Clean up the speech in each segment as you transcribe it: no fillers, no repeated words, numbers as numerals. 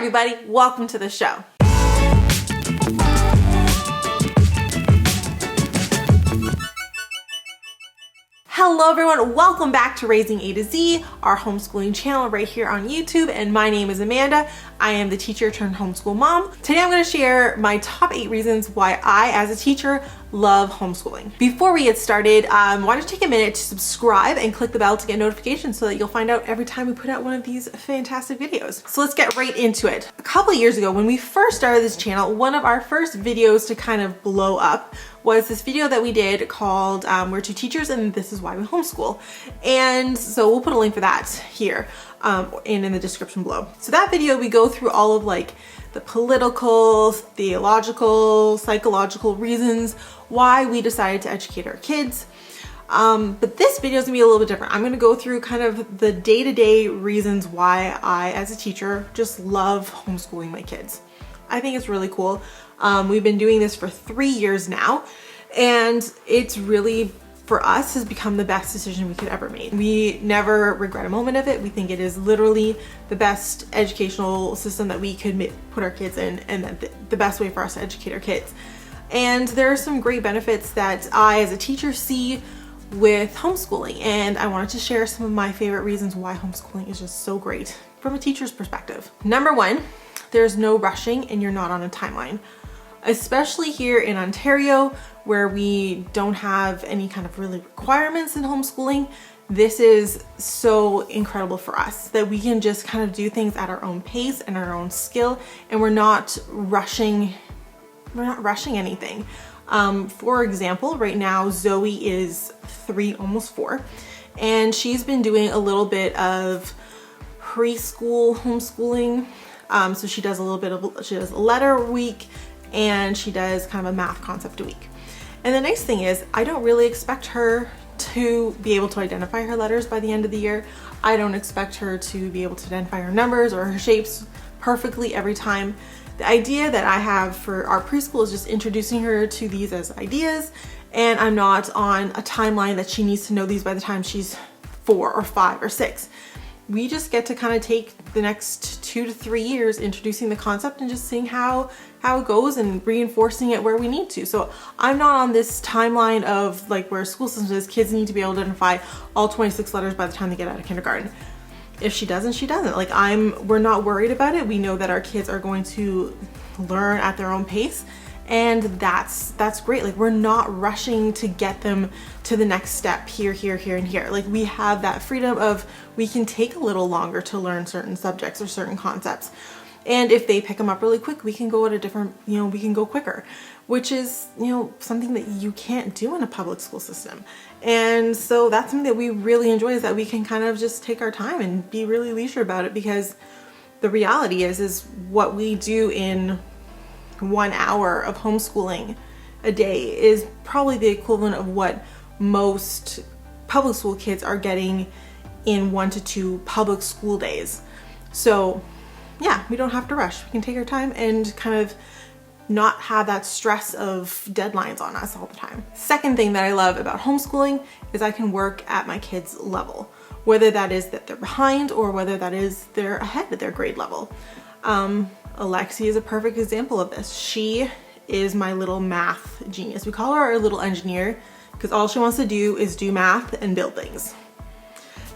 everybody, welcome to the show. Hello everyone, welcome back to Raising A to Z, our homeschooling channel right here on YouTube, and my name is Amanda. I am the teacher turned homeschool mom. Today I'm going to share my top 8 reasons why I, as a teacher, love homeschooling. Before we get started, why don't you take a minute to subscribe and click the bell to get notifications so that you'll find out every time we put out one of these fantastic videos. So let's get right into it. A couple of years ago, when we first started this channel, one of our first videos to kind of blow up was this video that we did called We're Two Teachers and This Is Why We Homeschool. And so we'll put a link for that here in the description below. So that video, we go through all of like the political, theological, psychological reasons why we decided to educate our kids. But this video is gonna be a little bit different. I'm gonna go through kind of the day-to-day reasons why I, as a teacher, just love homeschooling my kids. I think it's really cool. We've been doing this for 3 years now, and it's really, for us, has become the best decision we could ever make. We never regret a moment of it. We think it is literally the best educational system that we could put our kids in, and the best way for us to educate our kids. And there are some great benefits that I, as a teacher, see with homeschooling, and I wanted to share some of my favorite reasons why homeschooling is just so great from a teacher's perspective. Number one, there's no rushing and you're not on a timeline. Especially here in Ontario, where we don't have any kind of really requirements in homeschooling, this is so incredible for us that we can just kind of do things at our own pace and our own skill, and we're not rushing anything. For example, right now Zoe is 3, almost 4, and she's been doing a little bit of preschool homeschooling. So she does she does a letter a week, and she does kind of a math concept a week. And the nice thing is, I don't really expect her to be able to identify her letters by the end of the year. I don't expect her to be able to identify her numbers or her shapes perfectly every time. The idea that I have for our preschool is just introducing her to these as ideas, and I'm not on a timeline that she needs to know these by the time she's 4 or 5 or 6. We just get to kind of take the next 2 to 3 years introducing the concept and just seeing how it goes and reinforcing it where we need to. So I'm not on this timeline of like where school systems is, kids need to be able to identify all 26 letters by the time they get out of kindergarten. If she doesn't, she doesn't. Like we're not worried about it. We know that our kids are going to learn at their own pace, and that's great. Like we're not rushing to get them to the next step here, and here. Like we have that freedom of, we can take a little longer to learn certain subjects or certain concepts. And if they pick them up really quick, we can go at a different, we can go quicker, which is, something that you can't do in a public school system. And so that's something that we really enjoy, is that we can kind of just take our time and be really leisure about it, because the reality is what we do in 1 hour of homeschooling a day is probably the equivalent of what most public school kids are getting in 1 to 2 public school days. So yeah, we don't have to rush. We can take our time and kind of not have that stress of deadlines on us all the time. Second thing that I love about homeschooling is I can work at my kids' level, whether that is that they're behind or whether that is they're ahead at their grade level. Alexi is a perfect example of this. She is my little math genius. We call her our little engineer, because all she wants to do is do math and build things.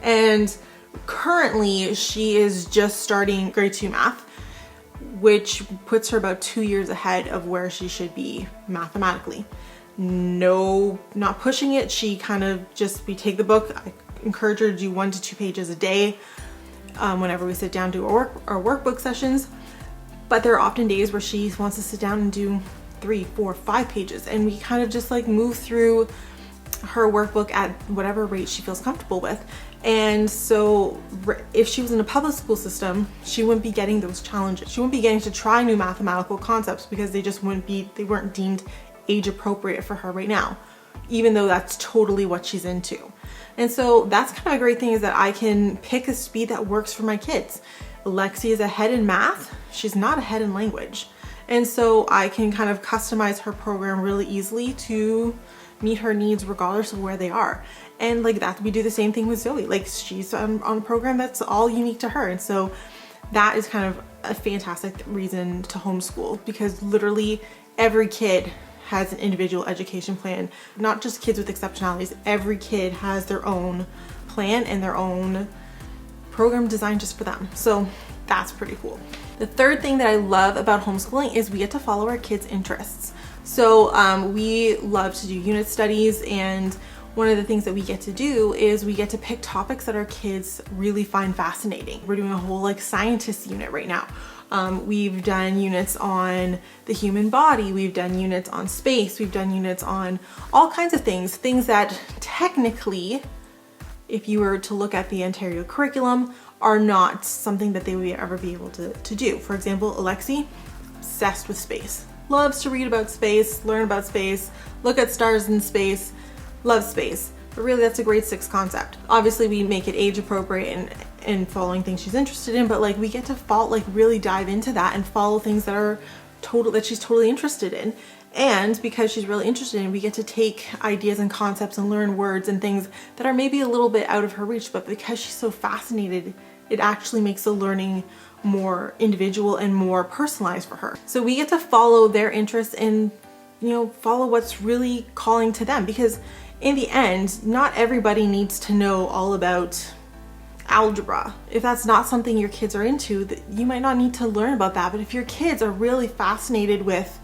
And currently she is just starting grade 2 math, which puts her about 2 years ahead of where she should be mathematically. No, not pushing it. She kind of we take the book. I encourage her to do 1 to 2 pages a day whenever we sit down to do our workbook sessions. But there are often days where she wants to sit down and do 3, 4, 5 pages, and we kind of just like move through her workbook at whatever rate she feels comfortable with. And so if she was in a public school system, she wouldn't be getting those challenges. She wouldn't be getting to try new mathematical concepts, because they weren't deemed age appropriate for her right now, even though that's totally what she's into. And so that's kind of a great thing, is that I can pick a speed that works for my kids. Lexi is ahead in math. She's not ahead in language. And so I can kind of customize her program really easily to meet her needs regardless of where they are. And like that, we do the same thing with Zoe. Like she's on a program that's all unique to her. And so that is kind of a fantastic reason to homeschool, because literally every kid has an individual education plan. Not just kids with exceptionalities, every kid has their own plan and their own program designed just for them. So that's pretty cool. The third thing that I love about homeschooling is we get to follow our kids' interests. So we love to do unit studies, and one of the things that we get to do is we get to pick topics that our kids really find fascinating. We're doing a whole like scientist unit right now. We've done units on the human body, we've done units on space, we've done units on all kinds of things that technically, if you were to look at the Ontario curriculum, are not something that they would ever be able to do. For example, Alexi, obsessed with space. Loves to read about space, learn about space, look at stars in space, loves space. But really that's a grade 6 concept. Obviously we make it age appropriate and following things she's interested in, but like we get to really dive into that and follow things that she's totally interested in. And because she's really interested in, we get to take ideas and concepts and learn words and things that are maybe a little bit out of her reach, but because she's so fascinated, it actually makes the learning more individual and more personalized for her. So we get to follow their interests and, follow what's really calling to them, because in the end, not everybody needs to know all about algebra. If that's not something your kids are into, you might not need to learn about that. But if your kids are really fascinated with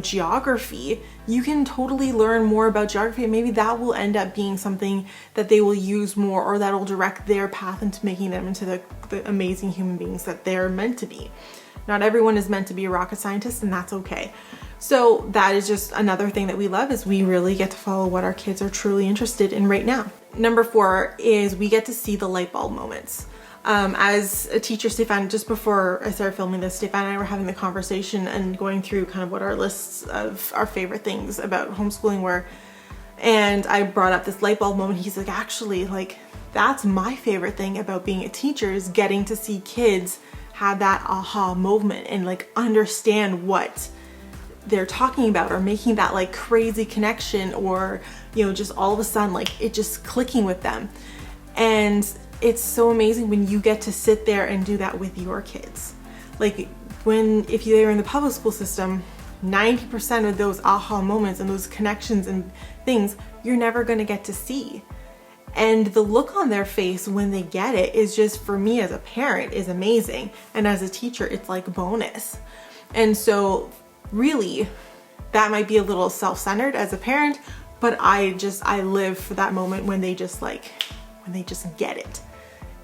geography, you can totally learn more about geography, and maybe that will end up being something that they will use more, or that will direct their path into making them into the amazing human beings that they're meant to be. Not everyone is meant to be a rocket scientist, and that's okay. So that is just another thing that we love, is we really get to follow what our kids are truly interested in right now. Number 4 is we get to see the light bulb moments. As a teacher, Stefan, just before I started filming this, Stefan and I were having the conversation and going through kind of what our lists of our favorite things about homeschooling were. And I brought up this light bulb moment. He's like, actually, like, that's my favorite thing about being a teacher, is getting to see kids have that aha moment and like understand what they're talking about, or making that like crazy connection, or, just all of a sudden, like it just clicking with them. And it's so amazing when you get to sit there and do that with your kids. Like if you're in the public school system, 90% of those aha moments and those connections and things you're never going to get to see. And the look on their face when they get it is just, for me as a parent, is amazing. And as a teacher, it's like bonus. And so really, that might be a little self-centered as a parent, but I live for that moment when they just get it.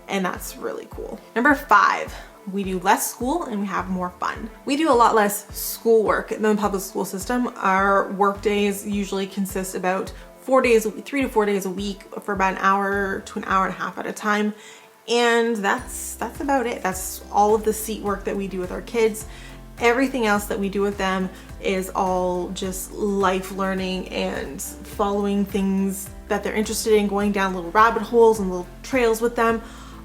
And that's really cool. Number 5, we do less school and we have more fun. We do a lot less schoolwork than the public school system. Our work days usually consist about 3 to 4 days a week for about an hour to an hour and a half at a time. And that's about it. That's all of the seat work that we do with our kids. Everything else that we do with them is all just life learning and following things that they're interested in, going down little rabbit holes and little trails with them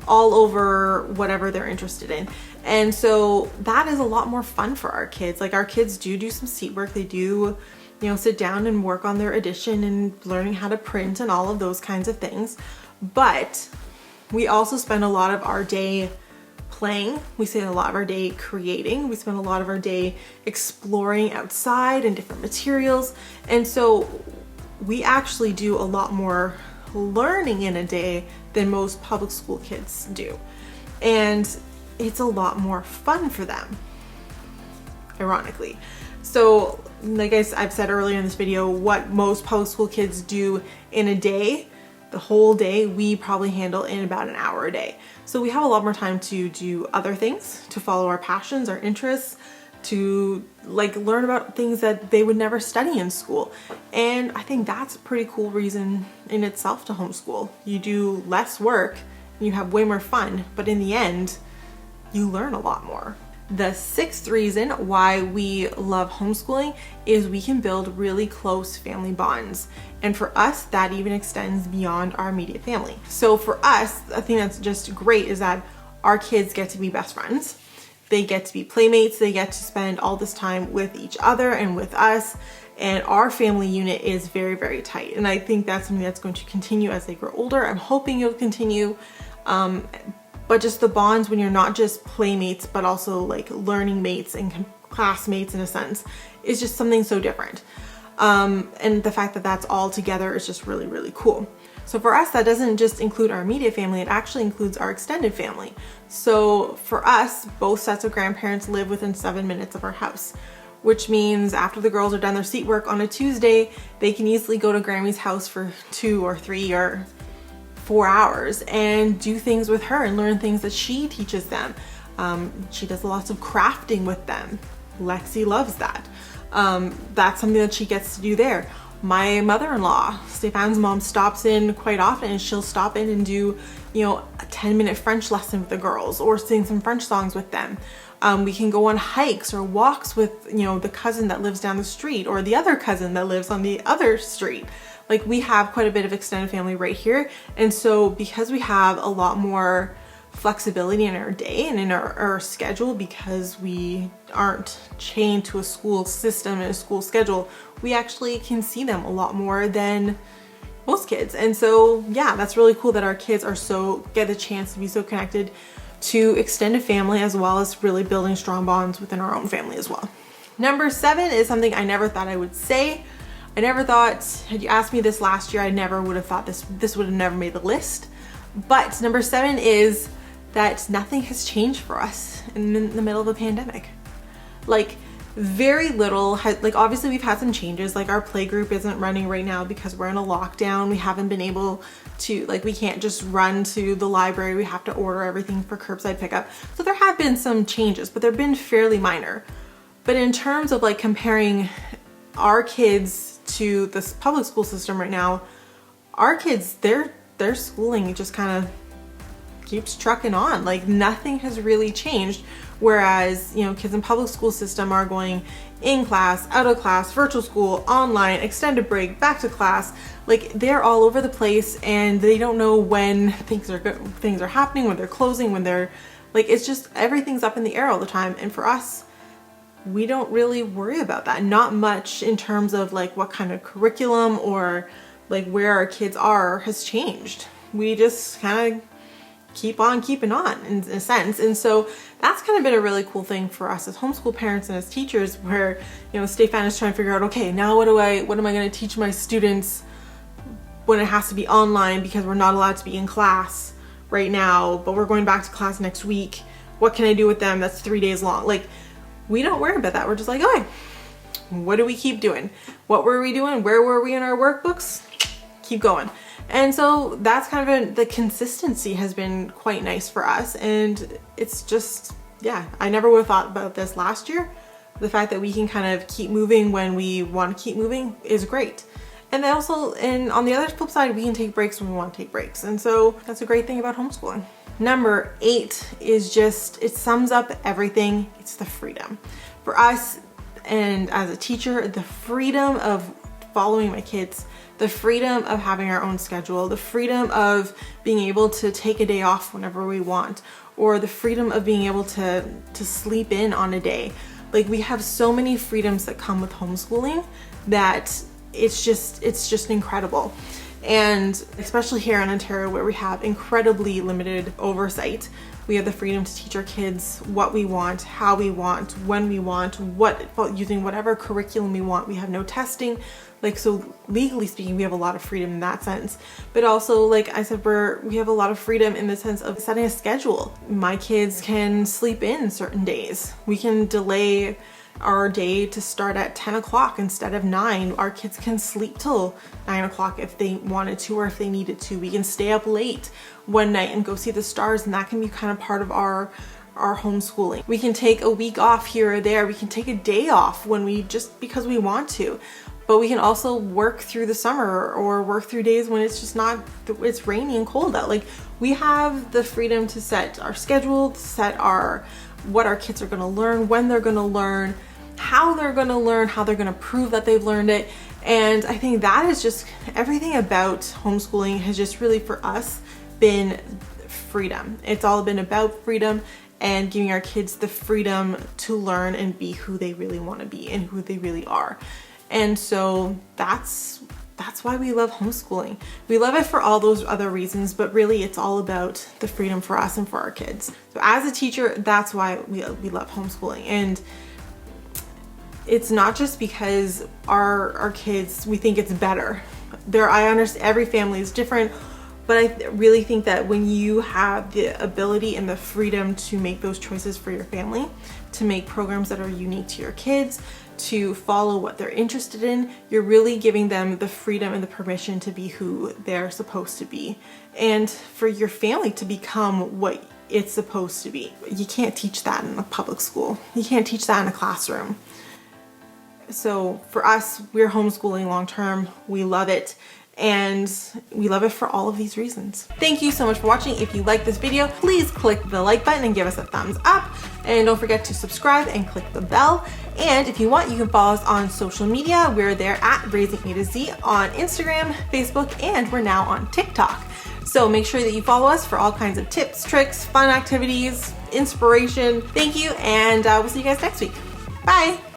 all over whatever they're interested in. And so that is a lot more fun for our kids. Like, our kids do some seat work. They do, sit down and work on their addition and learning how to print and all of those kinds of things. But we also spend a lot of our day playing. We spend a lot of our day creating. We spend a lot of our day exploring outside and different materials. And so we actually do a lot more learning in a day than most public school kids do. And it's a lot more fun for them, ironically. So like I've said earlier in this video, what most public school kids do in a day, the whole day, we probably handle in about an hour a day. So we have a lot more time to do other things, to follow our passions, our interests, to learn about things that they would never study in school. And I think that's a pretty cool reason in itself to homeschool. You do less work, you have way more fun, but in the end, you learn a lot more. The 6th reason why we love homeschooling is we can build really close family bonds. And for us, that even extends beyond our immediate family. So for us, a thing that's just great is that our kids get to be best friends. They get to be playmates. They get to spend all this time with each other and with us. And our family unit is very, very tight. And I think that's something that's going to continue as they grow older. I'm hoping it'll continue. but just the bonds when you're not just playmates, but also like learning mates and classmates in a sense, is just something so different. And the fact that that's all together is just really, really cool. So for us, that doesn't just include our immediate family, it actually includes our extended family. So for us, both sets of grandparents live within 7 minutes of our house, which means after the girls are done their seat work on a Tuesday, they can easily go to Grammy's house for 2 or 3 or 4 hours and do things with her and learn things that she teaches them. She does lots of crafting with them. Lexi loves that. That's something that she gets to do there. My mother-in-law, Stefan's mom, stops in quite often, and she'll stop in and do, you know, a 10-minute French lesson with the girls or sing some French songs with them. We can go on hikes or walks with, you know, the cousin that lives down the street or the other cousin that lives on the other street. Like, we have quite a bit of extended family right here. And so because we have a lot more flexibility in our day and in our schedule, because we aren't chained to a school system and a school schedule, we actually can see them a lot more than most kids. And so yeah, that's really cool that our kids get a chance to be so connected to extended family, as well as really building strong bonds within our own family as well. Number 7 is something I never thought I would say. I never thought, had you asked me this last year, I never would have thought this would have never made the list. But number 7 is that nothing has changed for us in the middle of a pandemic. Like, very little, like obviously we've had some changes, like our play group isn't running right now because we're in a lockdown. We haven't been able to, like, we can't just run to the library. We have to order everything for curbside pickup. So there have been some changes, but they've been fairly minor. But in terms of like comparing our kids to this public school system right now, our kids, their schooling just kind of keeps trucking on. Like, nothing has really changed. Whereas, you know, kids in public school system are going in class, out of class, virtual school, online, extended break, back to class. Like, they're all over the place and they don't know when things are happening, when they're closing, when they're like, it's just everything's up in the air all the time. And for us, we don't really worry about that. Not much in terms of like what kind of curriculum or like where our kids are has changed. We just kind of keep on keeping on in a sense. And so that's kind of been a really cool thing for us as homeschool parents and as teachers, where, you know, Stefan is trying to figure out, okay, now what am I going to teach my students when it has to be online because we're not allowed to be in class right now, but we're going back to class next week. What can I do with them that's 3 days long? Like, we don't worry about that. We're just like, okay, what do we keep doing? What were we doing? Where were we in our workbooks? Keep going. And so that's kind of the consistency has been quite nice for us. And it's just, yeah, I never would have thought about this last year. The fact that we can kind of keep moving when we want to keep moving is great. And then also, and on the other flip side, we can take breaks when we want to take breaks. And so that's a great thing about homeschooling. Number 8 is just, it sums up everything. It's the freedom. For us, and as a teacher, the freedom of following my kids, the freedom of having our own schedule, the freedom of being able to take a day off whenever we want, or the freedom of being able to sleep in on a day. Like, we have so many freedoms that come with homeschooling that it's just incredible. And especially here in Ontario, where we have incredibly limited oversight, we have the freedom to teach our kids what we want, how we want, when we want, using whatever curriculum we want. We have no testing. Like, so legally speaking, we have a lot of freedom in that sense. But also, like I said, we have a lot of freedom in the sense of setting a schedule. My kids can sleep in certain days. We can delay our day to start at 10 o'clock instead of 9. Our kids can sleep till 9 o'clock if they wanted to or if they needed to. We can stay up late one night and go see the stars, and that can be kind of part of our homeschooling. We can take a week off here or there. We can take a day off because we want to. But we can also work through the summer or work through days when it's just it's rainy and cold out. Like, we have the freedom to set our schedule, to set what our kids are going to learn, when they're going to learn, how they're going to learn, how they're going to prove that they've learned it. And I think that is just, everything about homeschooling has just really, for us, been freedom. It's all been about freedom and giving our kids the freedom to learn and be who they really want to be and who they really are. And so that's that's why we love homeschooling. We love it for all those other reasons, but really it's all about the freedom for us and for our kids. So as a teacher, that's why we love homeschooling. And it's not just because our kids, we think it's better. I understand every family is different, but I really think that when you have the ability and the freedom to make those choices for your family, to make programs that are unique to your kids, to follow what they're interested in, you're really giving them the freedom and the permission to be who they're supposed to be, and for your family to become what it's supposed to be. You can't teach that in a public school. You can't teach that in a classroom. So for us, we're homeschooling long term. We love it. And we love it for all of these reasons. Thank you so much for watching. If you like this video, please click the like button and give us a thumbs up. And don't forget to subscribe and click the bell. And if you want, you can follow us on social media. We're there at Raising A to Z on Instagram, Facebook, and we're now on TikTok. So make sure that you follow us for all kinds of tips, tricks, fun activities, inspiration. Thank you, and we'll see you guys next week. Bye.